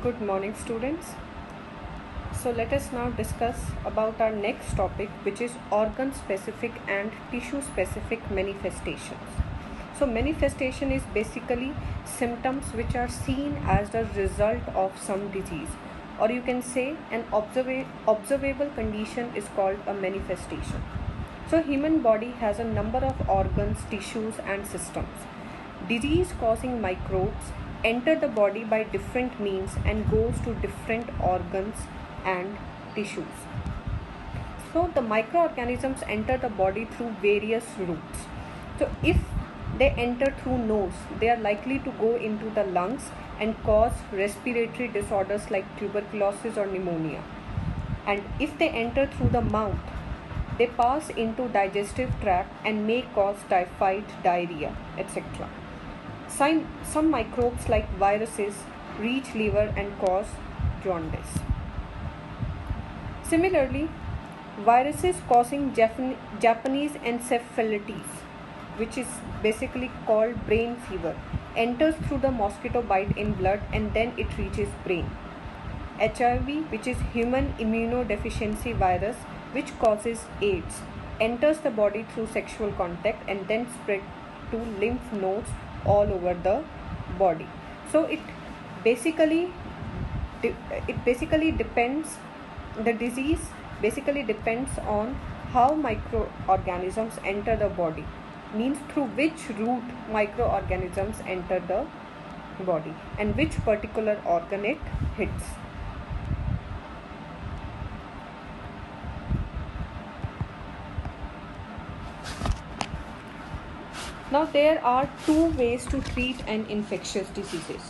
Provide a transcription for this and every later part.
Good morning, students. So let us now discuss about our next topic, which is organ specific and tissue specific manifestations. So manifestation is basically symptoms which are seen as the result of some disease, or you can say an observable condition is called a manifestation. So human body has a number of organs, tissues and systems. Disease causing microbes enter the body by different means and goes to different organs and tissues. So the microorganisms enter the body through various routes. So if they enter through nose, they are likely to go into the lungs and cause respiratory disorders like tuberculosis or pneumonia. And if they enter through the mouth, they pass into digestive tract and may cause typhoid, diarrhea, etc. Some microbes like viruses reach liver and cause jaundice. Similarly, viruses causing Japanese encephalitis, which is basically called brain fever, enters through the mosquito bite in blood and then it reaches brain. HIV, which is human immunodeficiency virus, which causes AIDS, enters the body through sexual contact and then spread to lymph nodes all over the body. So it basically depends, the disease basically depends on how microorganisms enter the body, means through which route microorganisms enter the body and which particular organ it hits. Now there are two ways to treat an infectious diseases.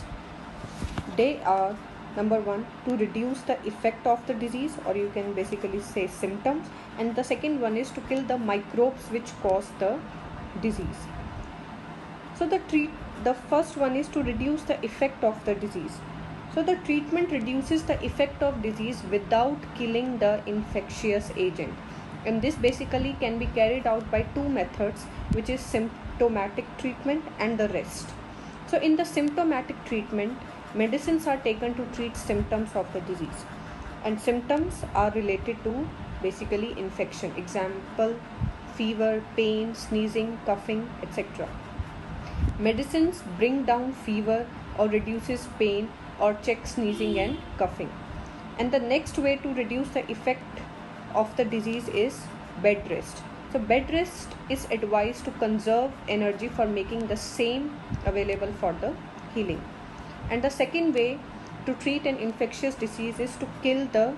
They are, number one, to reduce the effect of the disease, or you can basically say symptoms, and the second one is to kill the microbes which cause the disease. So the first one is to reduce the effect of the disease. So the treatment reduces the effect of disease without killing the infectious agent, and this basically can be carried out by two methods, which is symptomatic treatment and the rest. So in the symptomatic treatment, medicines are taken to treat symptoms of the disease, and symptoms are related to basically infection. Example, fever, pain, sneezing, coughing, etc. Medicines bring down fever or reduces pain or check sneezing and coughing. And the next way to reduce the effect of the disease is bed rest. So bed rest is advised to conserve energy for making the same available for the healing. And the second way to treat an infectious disease is to kill the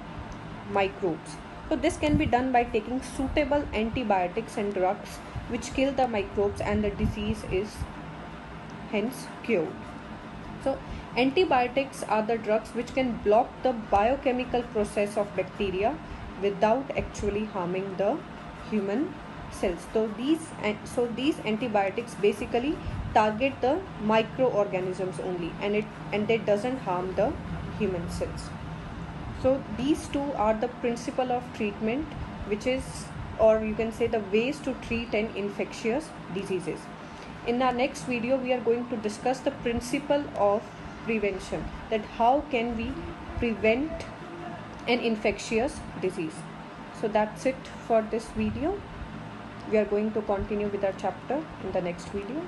microbes. So this can be done by taking suitable antibiotics and drugs which kill the microbes, and the disease is hence cured. So antibiotics are the drugs which can block the biochemical process of bacteria without actually harming the human cells. So these antibiotics basically target the microorganisms only, and they doesn't harm the human cells. So these two are the principle of treatment, which is, or you can say, the ways to treat an infectious diseases. In our next video, we are going to discuss the principle of prevention, that how can we prevent an infectious disease. So that's it for this video. We are going to continue with our chapter in the next video.